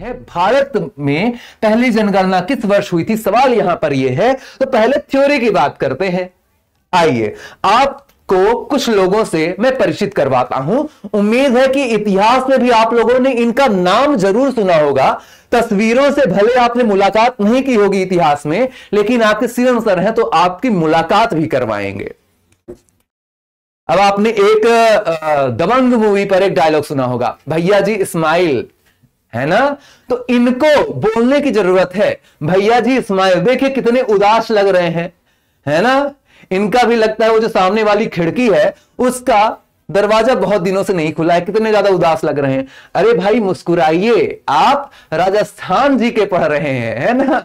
हैं भारत में पहली जनगणना किस वर्ष हुई थी, सवाल यहां पर यह है। तो पहले थ्योरी की बात करते हैं। आइए आपको कुछ लोगों से मैं परिचित करवाता हूं। उम्मीद है कि इतिहास में भी आप लोगों ने इनका नाम जरूर सुना होगा। तस्वीरों से भले आपने मुलाकात नहीं की होगी इतिहास में, लेकिन आपके सीएम सर हैं तो आपकी मुलाकात भी करवाएंगे। अब आपने एक दबंग मूवी पर एक डायलॉग सुना होगा, भैया जी स्माइल, है ना। तो इनको बोलने की जरूरत है, भैया जी स्माइल। देखिए कितने उदास लग रहे हैं, है ना। इनका भी लगता है वो जो सामने वाली खिड़की है उसका दरवाजा बहुत दिनों से नहीं खुला है, कितने ज्यादा उदास लग रहे हैं। अरे भाई मुस्कुराइए, आप राजस्थान जी के पढ़ रहे हैं, है ना।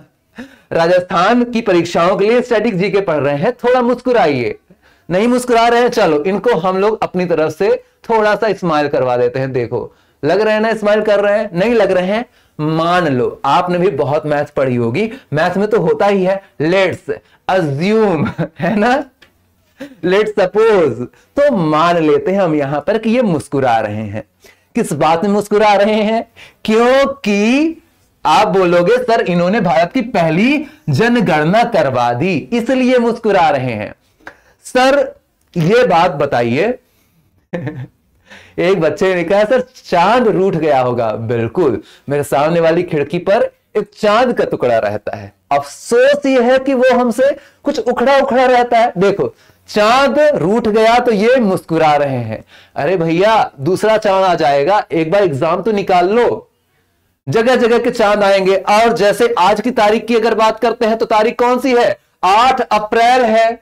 राजस्थान की परीक्षाओं के लिए स्टैटिक जी के पढ़ रहे हैं, थोड़ा मुस्कुराइए। नहीं मुस्कुरा रहे हैं, चलो इनको हम लोग अपनी तरफ से थोड़ा सा स्माइल करवा देते हैं। देखो लग रहे हैं ना स्माइल कर रहे हैं, नहीं लग रहे हैं मान लो। आपने भी बहुत मैथ पढ़ी होगी, मैथ में तो होता ही है लेट्स अज्यूम, है ना, लेट्स सपोज। तो मान लेते हैं हम यहां पर कि ये मुस्कुरा रहे हैं। किस बात में मुस्कुरा रहे हैं, क्योंकि आप बोलोगे सर इन्होंने भारत की पहली जनगणना करवा दी इसलिए मुस्कुरा रहे हैं। सर ये बात बताइए एक बच्चे ने कहा सर चांद रूठ गया होगा। बिल्कुल, मेरे सामने वाली खिड़की पर एक चांद का टुकड़ा रहता है। अफसोस यह है कि वो हमसे कुछ उखड़ा उखड़ा रहता है। देखो चांद रूठ गया तो ये मुस्कुरा रहे हैं। अरे भैया दूसरा चांद आ जाएगा, एक बार एग्जाम तो निकाल लो। जगह जगह के चांद आएंगे। और जैसे आज की तारीख की अगर बात करते हैं तो तारीख कौन सी है, 8 अप्रैल है।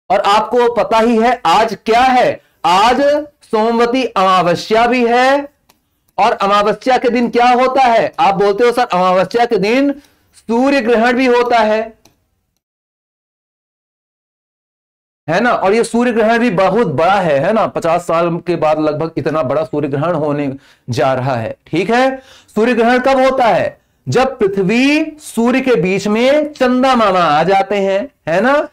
और आपको पता ही है आज क्या है, आज सोमवती अमावस्या भी है। और अमावस्या के दिन क्या होता है, आप बोलते हो सर अमावस्या के दिन सूर्य ग्रहण भी होता है ना। और ये सूर्य ग्रहण भी बहुत बड़ा है ना। 50 साल के बाद लगभग इतना बड़ा सूर्य ग्रहण होने जा रहा है। ठीक है, सूर्य ग्रहण कब होता है, जब पृथ्वी सूर्य के बीच में चंदा मामा आ जाते हैं, है ना।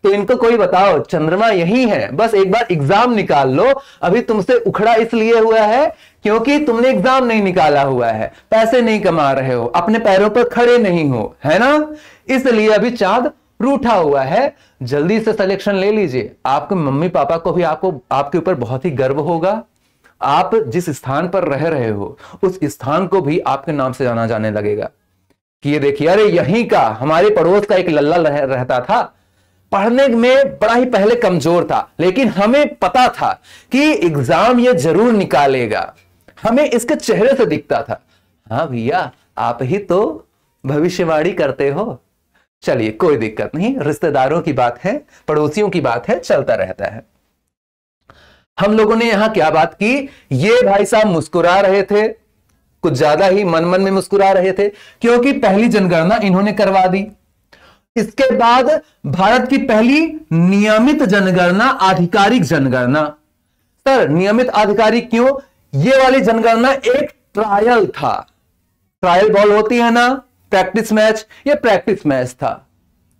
तो इनको कोई बताओ चंद्रमा यही है, बस एक बार एग्जाम निकाल लो। अभी तुमसे उखड़ा इसलिए हुआ है क्योंकि तुमने एग्जाम नहीं निकाला हुआ है, पैसे नहीं कमा रहे हो, अपने पैरों पर खड़े नहीं हो, है ना। इसलिए अभी चांद रूठा हुआ है। जल्दी से सिलेक्शन ले लीजिए। आपके मम्मी पापा को भी आपके ऊपर बहुत ही गर्व होगा। आप जिस स्थान पर रह रहे हो उस स्थान को भी आपके नाम से जाना जाने लगेगा कि ये देखिए अरे यहीं का हमारे पड़ोस का एक लल्ला रहता था, पढ़ने में बड़ा ही पहले कमजोर था, लेकिन हमें पता था कि एग्जाम ये जरूर निकालेगा, हमें इसके चेहरे से दिखता था। हाँ भैया आप ही तो भविष्यवाणी करते हो। चलिए कोई दिक्कत नहीं, रिश्तेदारों की बात है, पड़ोसियों की बात है, चलता रहता है। हम लोगों ने यहां क्या बात की, ये भाई साहब मुस्कुरा रहे थे, कुछ ज्यादा ही मन मन में मुस्कुरा रहे थे क्योंकि पहली जनगणना इन्होंने करवा दी। इसके बाद भारत की पहली नियमित जनगणना, आधिकारिक जनगणना। सर नियमित आधिकारिक क्यों, ये वाली जनगणना एक ट्रायल था। ट्रायल बॉल होती है ना, प्रैक्टिस मैच, ये प्रैक्टिस मैच था,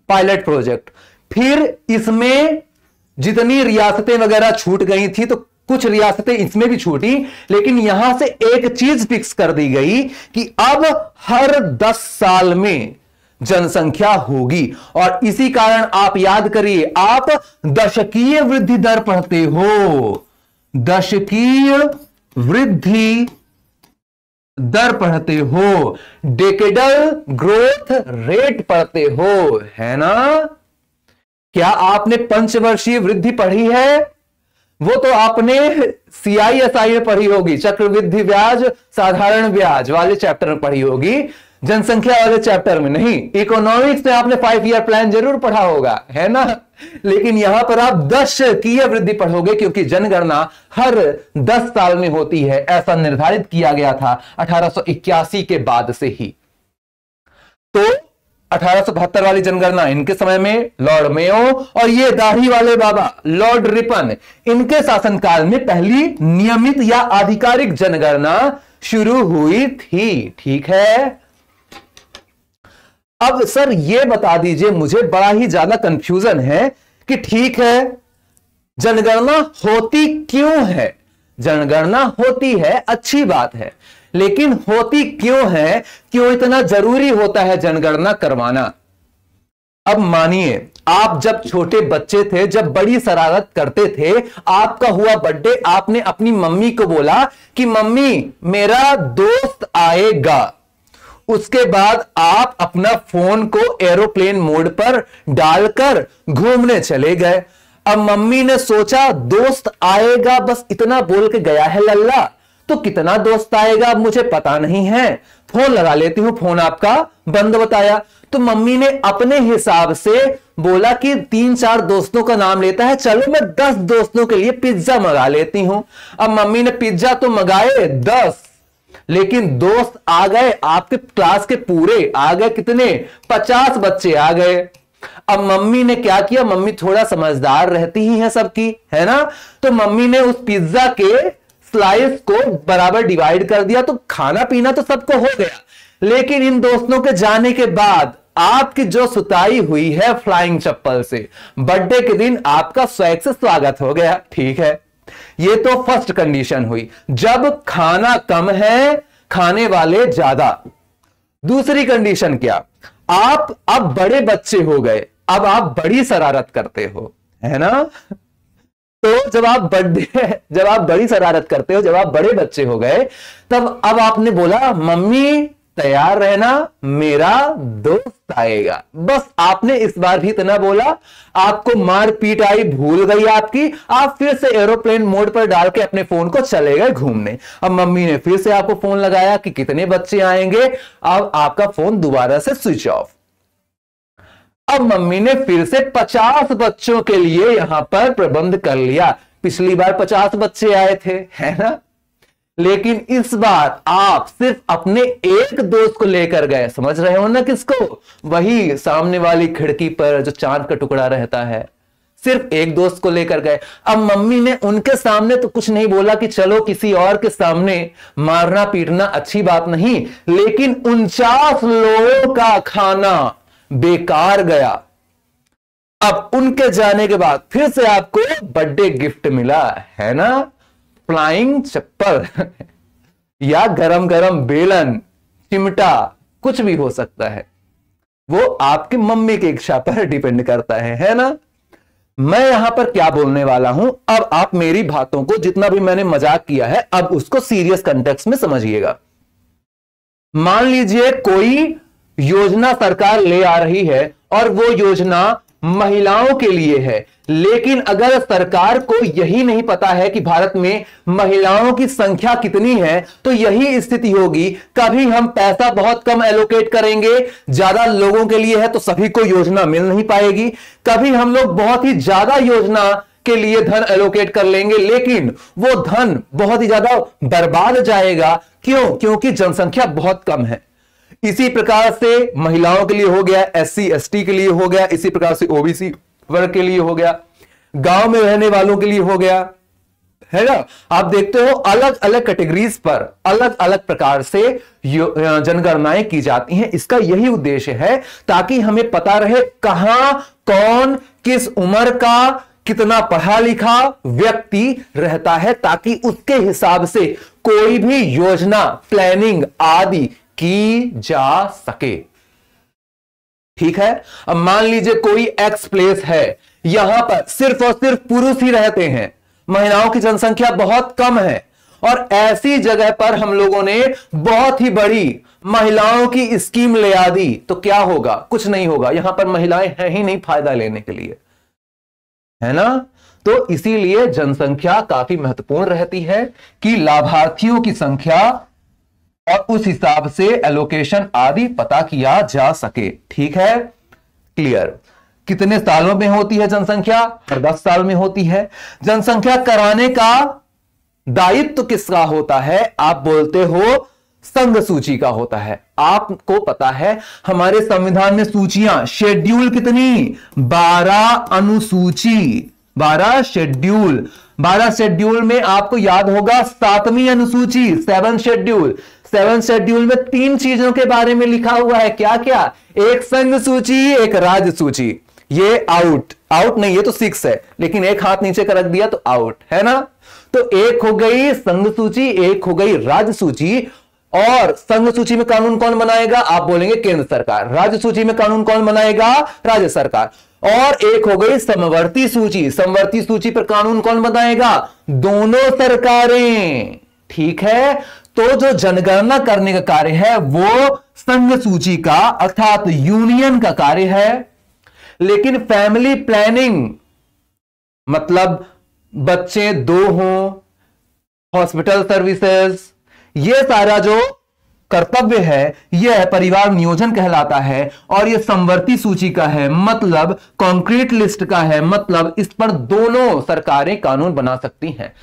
पायलट प्रोजेक्ट। फिर इसमें जितनी रियासतें वगैरह छूट गई थी तो कुछ रियासतें इसमें भी छूटी, लेकिन यहां से एक चीज फिक्स कर दी गई कि अब हर 10 साल में जनसंख्या होगी। और इसी कारण आप याद करिए, आप दशकीय वृद्धि दर पढ़ते हो, दशकीय वृद्धि दर पढ़ते हो, डेकेडल ग्रोथ रेट पढ़ते हो, है ना। क्या आपने पंचवर्षीय वृद्धि पढ़ी है, वो तो आपने CISI में पढ़ी होगी, चक्रवृद्धि ब्याज साधारण ब्याज वाले चैप्टर में पढ़ी होगी, जनसंख्या वाले चैप्टर में नहीं। इकोनॉमिक्स में आपने 5 ईयर प्लान जरूर पढ़ा होगा, है ना। लेकिन यहां पर आप दशकीय वृद्धि पढ़ोगे क्योंकि जनगणना हर 10 साल में होती है, ऐसा निर्धारित किया गया था 1881 के बाद से ही। तो 1872 वाली जनगणना इनके समय में लॉर्ड मेयो, और ये दाढ़ी वाले बाबा लॉर्ड रिपन, इनके शासनकाल में पहली नियमित या आधिकारिक जनगणना शुरू हुई थी। ठीक है, अब सर ये बता दीजिए, मुझे बड़ा ही ज्यादा कंफ्यूजन है कि ठीक है जनगणना होती क्यों है। जनगणना होती है अच्छी बात है, लेकिन होती क्यों है, क्यों इतना जरूरी होता है जनगणना करवाना? अब मानिए आप जब छोटे बच्चे थे, जब बड़ी शरारत करते थे, आपका हुआ बर्थडे, आपने अपनी मम्मी को बोला कि मम्मी मेरा दोस्त आएगा। उसके बाद आप अपना फोन को एरोप्लेन मोड पर डालकर घूमने चले गए। अब मम्मी ने सोचा दोस्त आएगा, बस इतना बोल के गया है लल्ला, तो कितना दोस्त आएगा अब मुझे पता नहीं है, फोन लगा लेती हूं, फोन आपका बंद बताया। तो मम्मी ने अपने हिसाब से बोला कि 3-4 दोस्तों का नाम लेता है, चलो मैं 10 दोस्तों के लिए पिज्जा मंगा लेती हूं। अब मम्मी ने पिज्जा तो मंगाए 10, लेकिन दोस्त आ गए आपके क्लास के पूरे, आ गए कितने, 50 बच्चे आ गए। अब मम्मी ने क्या किया, मम्मी थोड़ा समझदार रहती ही है सबकी, है ना, तो मम्मी ने उस पिज्जा के स्लाइस को बराबर डिवाइड कर दिया, तो खाना पीना तो सबको हो गया। लेकिन इन दोस्तों के जाने के बाद आपकी जो सुताई हुई है फ्लाइंग चप्पल से, बर्थडे के दिन आपका स्वैग से स्वागत हो गया। ठीक है, ये तो फर्स्ट कंडीशन हुई, जब खाना कम है, खाने वाले ज्यादा। दूसरी कंडीशन क्या, आप अब बड़े बच्चे हो गए, अब आप बड़ी शरारत करते हो, है ना। तो जब आप बड़ी शरारत करते हो, जब आप बड़े बच्चे हो गए, तब अब आपने बोला मम्मी तैयार रहना, मेरा दोस्त आएगा। बस आपने इस बार भी इतना बोला, आपको मार पीट आई, भूल गई आपकी, आप फिर से एरोप्लेन मोड पर डाल के अपने फोन को चले गए घूमने। अब मम्मी ने फिर से आपको फोन लगाया कि कितने बच्चे आएंगे, अब आपका फोन दोबारा से स्विच ऑफ। अब मम्मी ने फिर से 50 बच्चों के लिए यहां पर प्रबंध कर लिया। पिछली बार 50 बच्चे आए थे, है ना, लेकिन इस बार आप सिर्फ अपने एक दोस्त को लेकर गए। समझ रहे हो ना किसको, वही सामने वाली खिड़की पर जो चांद का टुकड़ा रहता है, सिर्फ एक दोस्त को लेकर गए। अब मम्मी ने उनके सामने तो कुछ नहीं बोला कि चलो किसी और के सामने मारना पीटना अच्छी बात नहीं, लेकिन 49 लोगों का खाना बेकार गया। अब उनके जाने के बाद फिर से आपको बर्थडे गिफ्ट मिला, है ना, फ्लाइंग चप्पल या गरम गरम बेलन, चिमटा, कुछ भी हो सकता है, वो आपकी मम्मी की इच्छा पर डिपेंड करता है ना। मैं यहां पर क्या बोलने वाला हूं, अब आप मेरी बातों को, जितना भी मैंने मजाक किया है, अब उसको सीरियस कंटेक्स्ट में समझिएगा। मान लीजिए कोई योजना सरकार ले आ रही है और वो योजना महिलाओं के लिए है, लेकिन अगर सरकार को यही नहीं पता है कि भारत में महिलाओं की संख्या कितनी है, तो यही स्थिति होगी। कभी हम पैसा बहुत कम एलोकेट करेंगे, ज्यादा लोगों के लिए है तो सभी को योजना मिल नहीं पाएगी। कभी हम लोग बहुत ही ज्यादा योजना के लिए धन एलोकेट कर लेंगे, लेकिन वो धन बहुत ही ज्यादा बर्बाद जाएगा। क्यों? क्योंकि जनसंख्या बहुत कम है। इसी प्रकार से महिलाओं के लिए हो गया, SC ST के लिए हो गया, इसी प्रकार से OBC वर्ग के लिए हो गया, गांव में रहने वालों के लिए हो गया, है ना। आप देखते हो अलग अलग कैटेगरीज पर अलग अलग प्रकार से जनगणनाएं की जाती हैं। इसका यही उद्देश्य है ताकि हमें पता रहे कहां कौन किस उम्र का कितना पढ़ा लिखा व्यक्ति रहता है, ताकि उसके हिसाब से कोई भी योजना प्लानिंग आदि की जा सके। ठीक है, अब मान लीजिए कोई एक्स प्लेस है, यहां पर सिर्फ और सिर्फ पुरुष ही रहते हैं, महिलाओं की जनसंख्या बहुत कम है, और ऐसी जगह पर हम लोगों ने बहुत ही बड़ी महिलाओं की स्कीम ले आ दी, तो क्या होगा? कुछ नहीं होगा। यहां पर महिलाएं हैं ही नहीं फायदा लेने के लिए, है ना। तो इसीलिए जनसंख्या काफी महत्वपूर्ण रहती है कि लाभार्थियों की संख्या और उस हिसाब से एलोकेशन आदि पता किया जा सके। ठीक है, क्लियर। कितने सालों में होती है जनसंख्या? हर 10 साल में होती है। जनसंख्या कराने का दायित्व किसका होता है? आप बोलते हो संघ सूची का होता है। आपको पता है हमारे संविधान में सूचियां, शेड्यूल कितनी? 12 अनुसूची, 12 शेड्यूल। 12 शेड्यूल में आपको याद होगा 7वीं अनुसूची, 7 शेड्यूल। 7 शेड्यूल में 3 चीजों के बारे में लिखा हुआ है। क्या क्या? एक संघ सूची, एक राज्य सूची। ये आउट नहीं, ये तो 6 है, लेकिन एक हाथ नीचे कर रख दिया तो आउट, है ना। तो एक हो गई संघ सूची, एक हो गई राज्य सूची, और संघ सूची में कानून कौन बनाएगा? आप बोलेंगे केंद्र सरकार। राज्य सूची में कानून कौन बनाएगा? राज्य सरकार। और एक हो गई समवर्ती सूची। समवर्ती सूची पर कानून कौन बनाएगा? दोनों सरकारें। ठीक है, तो जो जनगणना करने का कार्य है वो संघ सूची का अर्थात यूनियन का कार्य है। लेकिन फैमिली प्लानिंग मतलब बच्चे 2 हों, हॉस्पिटल सर्विसेज, ये सारा जो कर्तव्य है यह परिवार नियोजन कहलाता है और यह समवर्ती सूची का है, मतलब कॉन्क्रीट लिस्ट का है, मतलब इस पर दोनों सरकारें कानून बना सकती हैं।